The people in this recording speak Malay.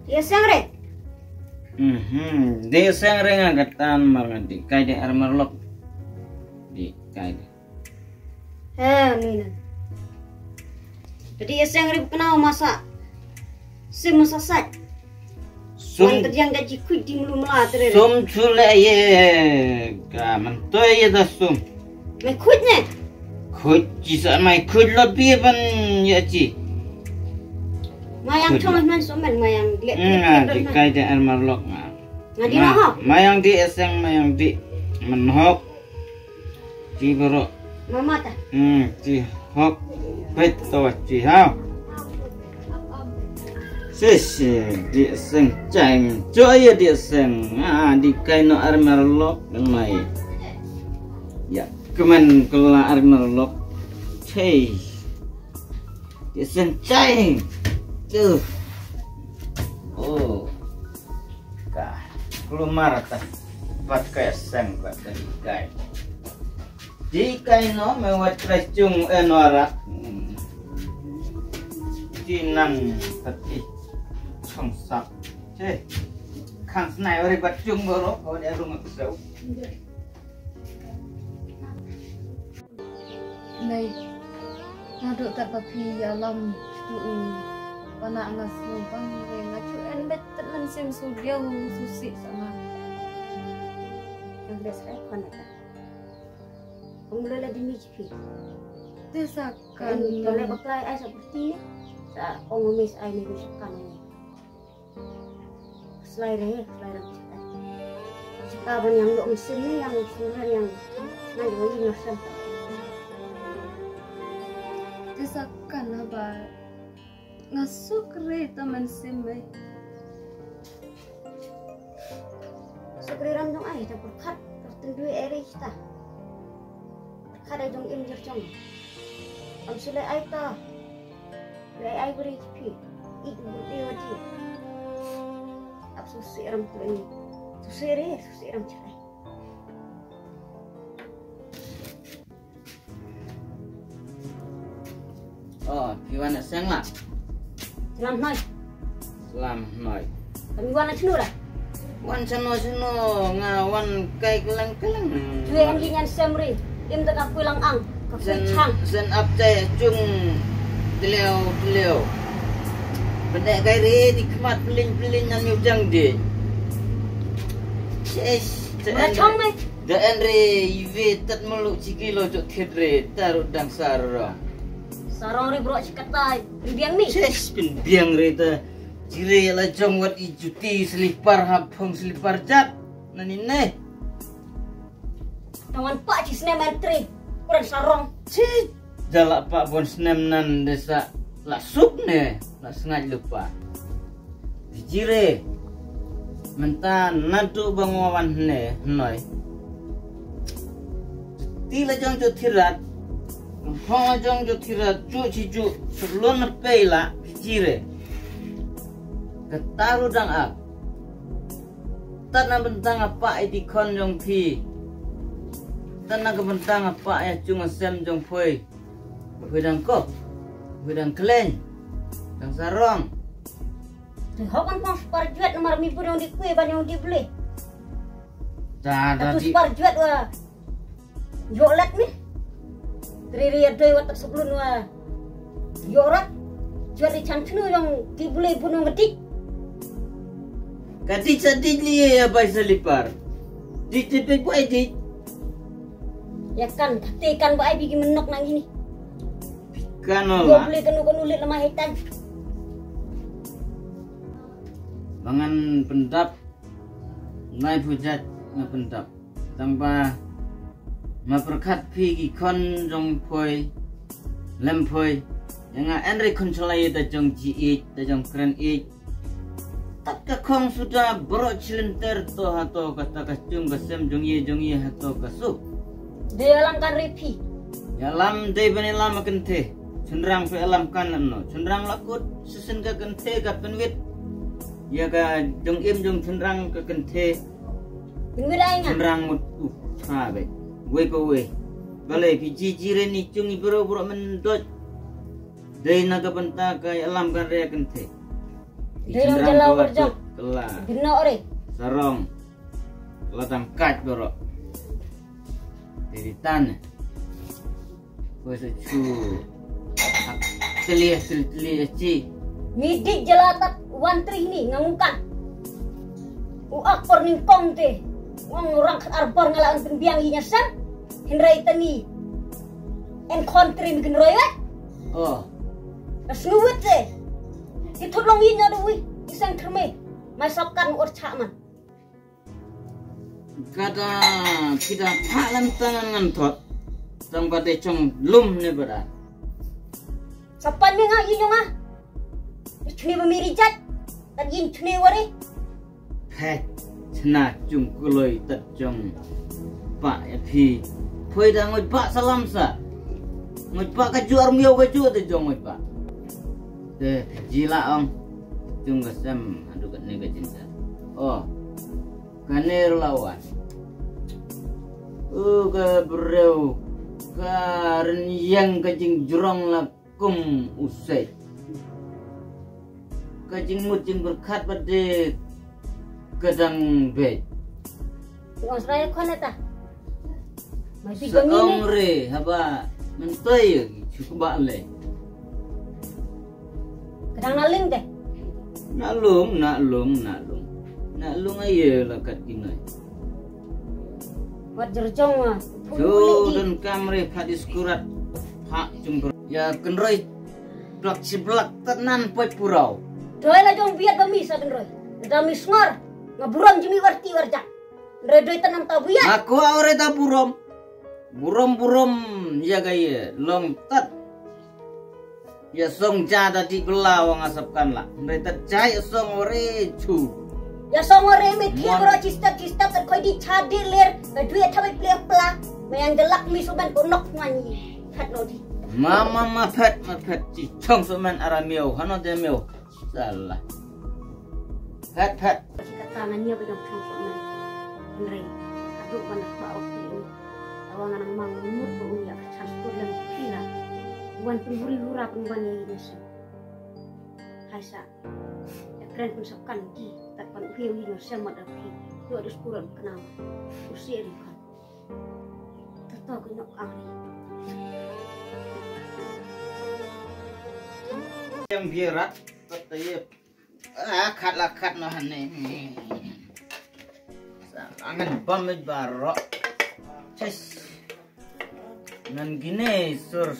Dia sangre. Dia sangre ngagatan marngadi kai de armarlok. Di kai. Nina. Jadi dia sangre kenal masa. Semasasat. Sum terjang gaji kuit di mulu melatri. Sum chule ye. Kamantoy ye da sum. Me kuitnya. Kuit jisa mai kuit lebih ban ya ji. Mayang thomas man somen mayang lihat. Di kai de armarlok ma. Ngadi mahok. Mayang di eseng mayang di menhok. Ji bro. Mama ta. Ji hok. Bet to ji ha. Sesi di seng ceng, coy di seng, di kaino armerlok mai, ya kemen kela armerlok, cey, di seng ceng, tuh, oh, kah, keluar tak, buat kayak seng buat kai, di kaino mewat recung enorak, di nang peti. Sak, ceh, kang senai ori bacung boro, kau dia rumah kesau. Này, nado tak papi alam tu, panak ngasu bang re ngacu en betul nan sim sudia susi sama. Yang biasa kan ada. Umlala di mijpi. Desakan. Kalau baklai ai seperti ni, sa ongomis ai ni rusakan. Selain sekarang yang lo mesin ni yang sebenarnya yang nanti lagi mesin. Desakan apa? Ngasuk re teman simai. Sekalian dong ai dah berkat tertentu area kita. Berkat ai dong imjer jong. Am sule ai ta. Le ai beri pi. Ibu dia wajib. Susi ram pulai, susi ram cerai. Oh, piwana sang lah. Selam noi. Kami wana cenu lah. Wan ceno ngawan kai kelang. Dua yang linyan semri, im tak aku lang ang. Sen up cai cung teleo. Benda kai re di kemat pelin nan nyujang de. Macam ni. Da andre ive tat meluk cikilo jok thedre taruh dang sarong. Sarong re bro cikatai. Biang ni. Pin biang re ta. Jire la jong wat ijuti selipar hapong selipar jat. Nani ne. Tangan pak ci snem entry. Kurang sarong. Cik. Jalak pak bon snem nan desa la sup ne. La sengaja lupa. Jire. Menta nadu bangawan ne noi. Tila jong jo thirat. Hong jong jo thirat ju ciju sebelum nepela jire. Ketaru dang ak. Tanah bentang apa di kon jong pi. Tanah kebentang apa ya cuma sem jong pui. Pui dang kok. Pui dang kelen. Dang sarong. Hokan pang separjuat nomor mi pun yang dikue ban yang dibeli. Dah Satu di. separjuat wah. Jolet ni. Triri ada wat sebelum wah. Yorat. Jual di cancunu yang dibeli pun yang gedik. Kati sedih ni apa selipar. Di tipe buat di. Ya kan, tapi kan buat bikin menok nang gini. Kan Dua olah. beli kenu ulit lemah hitam. Bangan pendap. Naik hujat ngapendap. Tanpa maperkat pi kon jong poi. Lem poi. Yang Henry konsolai da jong ji da jong keren tak kong sudah berok cilenter to hato kata kasjung kasem jong ye hato kasu. Dia langkan repi. Ya lam de bani lam kente. Cenderang fe alam kanan no. Cenderang lakut sesen ka kente ka penwit. Ya ka jong jong cenderang ka kente. Penwit aing. Cenderang mut ha be. We pa we. Balai pi jire ni cung ibro mendot. Dei naga benta ka alam kan rea kente. Derang jalau berjam. Kelah. Gena ore. Sarong. Latang kat borok. Dari tanah. Kau secu. Telih ci. Midik jelatat wantri ni ngangukan. Akpor ning kong te. Wang orang arbor ngalaan penbiang inya san. Henry tani. En country bikin royat. Oh. Snuwit te. Ditolong inya dewi. Isang kerme. Masapkan urca man. Kata kita palam tangan ngantot. Tang pada cong lum ne berat. Sapan ni nga inya nga. Chuni bemirijat. Tagin chuni wari. Pet. Cina cung kuloi tat cong. Pak ya pi. Poi dah ngoi pak salam sa. Ngoi pak kajuar miau kaju te jong ngoi pak. Te jila ong. Cung kesem adu kat nega cinta. Oh. Kaner lawan. Ke bereu. Karen yang kajing jurong lakum usai. Kajing mucing berkat pada kadang bed. Tengok seraya kau nata. Masih Seong re haba mentoy cukup balik. Kadang naling deh. Naklung aye lah kat kinai. Buat jerjong ah. Jo dan kamre hadis kurat hak jumper. Ya kenroi blak siblak tenan poi purau. Doi lah jong biat bami sa kenroi. Dami snor ngaburam jimi warti warjak. Redoi tanam tabuya. Aku awre ta burom. Burom ya gaya long tat. Ya song jada di belawang asapkan lah. Mereka cai song ore cu. Ya songo reme thia bro cistap terkoi di chadi ler. Kedui thabai plek pla. Mayang gelak mi suban konok ngani. Hat no di. Mama pet ci chong suman aramio hano de mio. Salah. Pet. Katangan niya bidang chong suman. Henry. Aduh manak ba oke ini. Tawangan ang mangumur ko uya campur lang pila. Buan penghuri-hura pengban ini sa. Haisa. Ya keren pun sapkan di. Takpan piu hino semat api. Dua dus kurang kenal. Usia kan. Tahu kenok angri. Yang birat katanya kat no hane. Angan pamit barok. Ces. Nan gini sur